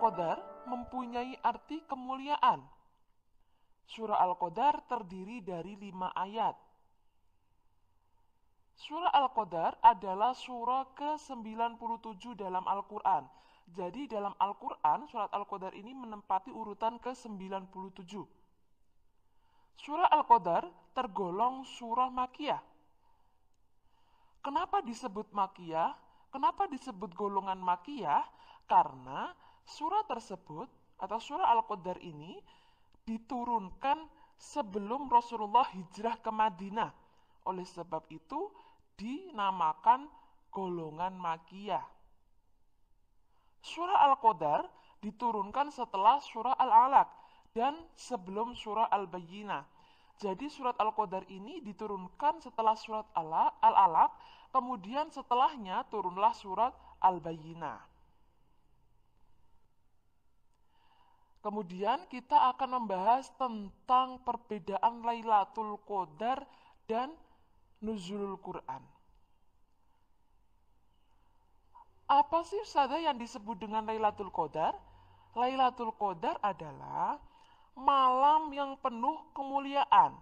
Al-Qadar mempunyai arti kemuliaan. Surah Al-Qadar terdiri dari 5 ayat. Surah Al-Qadar adalah surah ke-97 dalam Al-Quran. Jadi dalam Al-Quran, surat Al-Qadar ini menempati urutan ke-97. Surah Al-Qadar tergolong surah Makkiyah. Kenapa disebut Makkiyah? Kenapa disebut golongan Makkiyah? Karena surah tersebut atau surah Al-Qadar ini diturunkan sebelum Rasulullah hijrah ke Madinah. Oleh sebab itu dinamakan golongan Makkiyah. Surah Al-Qadar diturunkan setelah surah Al-Alaq dan sebelum surah Al-Bayyinah. Jadi surat Al-Qadar ini diturunkan setelah surat Al-Alaq, kemudian setelahnya turunlah surat Al-Bayyinah. Kemudian kita akan membahas tentang perbedaan Lailatul Qadar dan Nuzulul Quran. Apa sih saja yang disebut dengan Lailatul Qadar? Lailatul Qadar adalah malam yang penuh kemuliaan.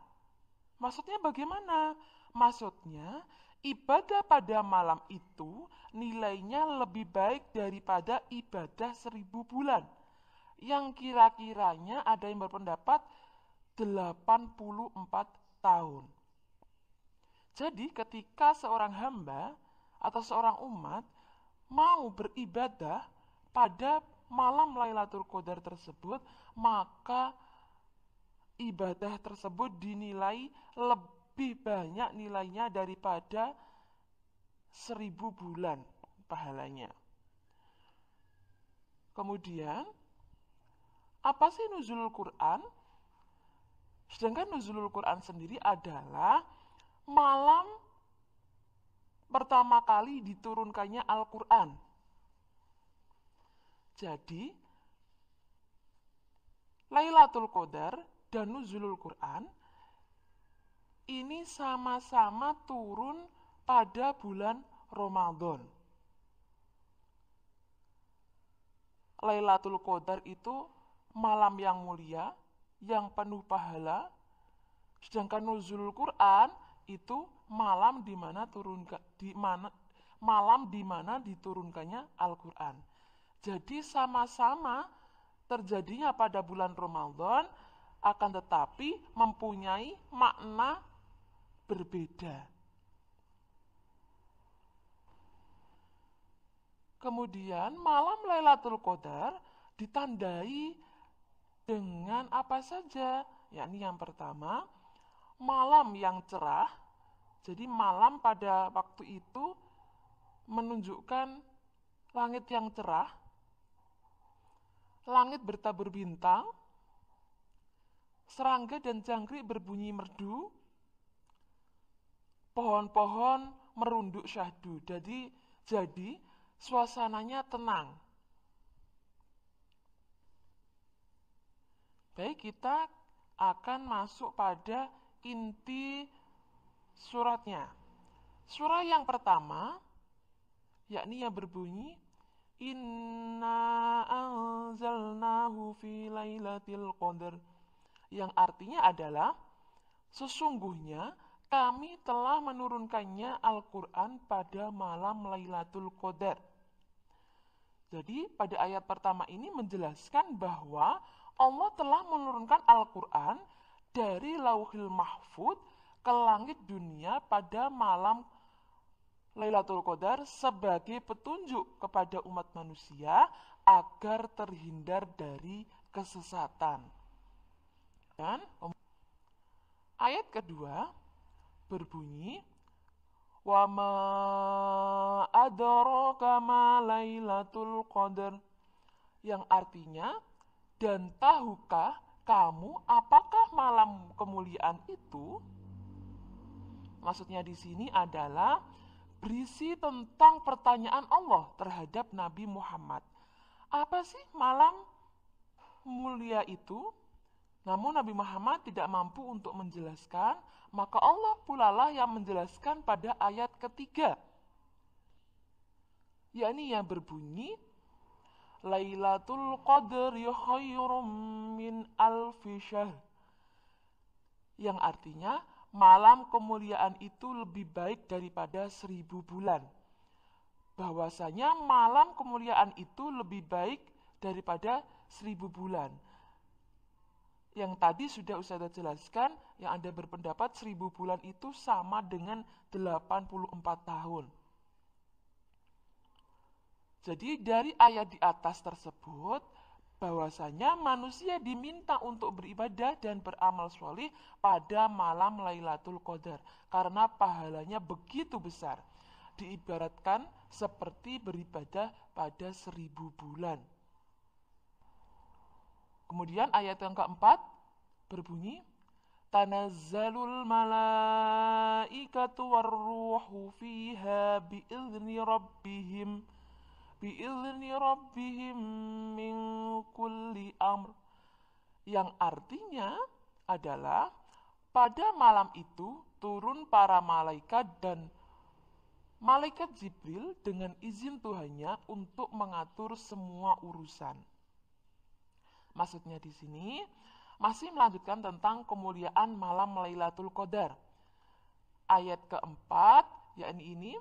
Maksudnya bagaimana? Maksudnya ibadah pada malam itu nilainya lebih baik daripada ibadah 1000 bulan. Yang kira-kiranya ada yang berpendapat 84 tahun. Jadi ketika seorang hamba atau seorang umat mau beribadah pada malam Lailatul Qadar tersebut, maka ibadah tersebut dinilai lebih banyak nilainya daripada 1000 bulan pahalanya. Kemudian, apa sih Nuzulul Quran? Sedangkan Nuzulul Quran sendiri adalah malam pertama kali diturunkannya Al-Quran. Jadi, Lailatul Qadar dan Nuzulul Quran ini sama-sama turun pada bulan Ramadan. Lailatul Qadar itu malam yang mulia, yang penuh pahala. Sedangkan Nuzulul Quran itu malam di mana diturunkannya Al-Quran. Jadi sama-sama terjadinya pada bulan Ramadan, akan tetapi mempunyai makna berbeda. Kemudian malam Lailatul Qadar ditandai dengan apa saja? Yakni yang pertama, malam yang cerah. Jadi malam pada waktu itu menunjukkan langit yang cerah, langit bertabur bintang, serangga dan jangkrik berbunyi merdu, pohon-pohon merunduk syahdu. Jadi suasananya tenang. Baik, kita akan masuk pada inti suratnya. Surah yang pertama, yakni yang berbunyi, Inna anzalnahu fi lailatul qadar, yang artinya adalah sesungguhnya kami telah menurunkannya Al-Quran pada malam Lailatul Qadar. Jadi pada ayat pertama ini menjelaskan bahwa Allah telah menurunkan Al-Quran dari Lauhil Mahfud ke langit dunia pada malam Lailatul Qadar sebagai petunjuk kepada umat manusia agar terhindar dari kesesatan. Dan ayat kedua berbunyi, Wa ma adraka ma Lailatul Qadar, yang artinya, dan tahukah kamu apakah malam kemuliaan itu? Maksudnya di sini adalah berisi tentang pertanyaan Allah terhadap Nabi Muhammad. Apa sih malam mulia itu? Namun Nabi Muhammad tidak mampu untuk menjelaskan, maka Allah pula lah yang menjelaskan pada ayat ketiga, yakni yang berbunyi, Lailatul Qadri khairum min alfi syahr. Yang artinya malam kemuliaan itu lebih baik daripada 1000 bulan. Bahwasanya malam kemuliaan itu lebih baik daripada 1000 bulan. Yang tadi sudah Ustazah jelaskan, yang Anda berpendapat 1000 bulan itu sama dengan 84 tahun. Jadi dari ayat di atas tersebut, bahwasanya manusia diminta untuk beribadah dan beramal soleh pada malam Lailatul Qadar. Karena pahalanya begitu besar. Diibaratkan seperti beribadah pada 1000 bulan. Kemudian ayat yang keempat berbunyi, Tanazzalul malaikatu warruhu fiha bi'izni rabbihim min kulli amr. Yang artinya adalah pada malam itu turun para malaikat dan malaikat Jibril dengan izin Tuhannya untuk mengatur semua urusan. Maksudnya di sini masih melanjutkan tentang kemuliaan malam Lailatul Qadar. Ayat keempat, yakni ini,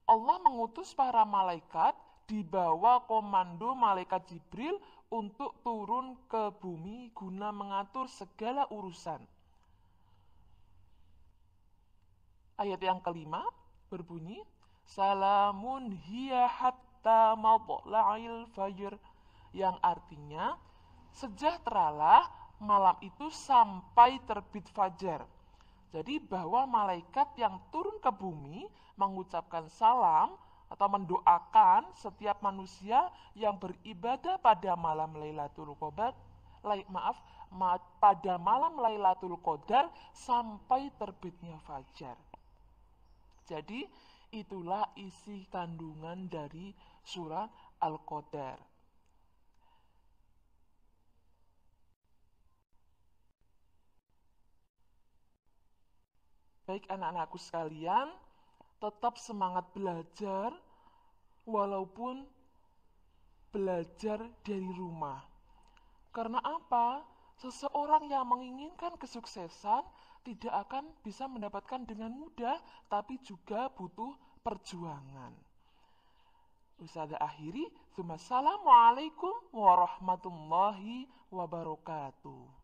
Allah mengutus para malaikat di bawah komando malaikat Jibril untuk turun ke bumi guna mengatur segala urusan. Ayat yang kelima berbunyi, Salamun hiya hatta matla'il fajr, yang artinya sejahteralah malam itu sampai terbit fajar. Jadi bahwa malaikat yang turun ke bumi mengucapkan salam atau mendoakan setiap manusia yang beribadah pada malam Lailatul Qadar, pada malam Lailatul Qadar sampai terbitnya fajar. Jadi itulah isi kandungan dari surat Al-Qadar. Baik anak-anakku sekalian, tetap semangat belajar walaupun belajar dari rumah. Karena apa? Seseorang yang menginginkan kesuksesan tidak akan bisa mendapatkan dengan mudah, tapi juga butuh perjuangan. Ustazah akhiri, Assalamualaikum warahmatullahi wabarakatuh.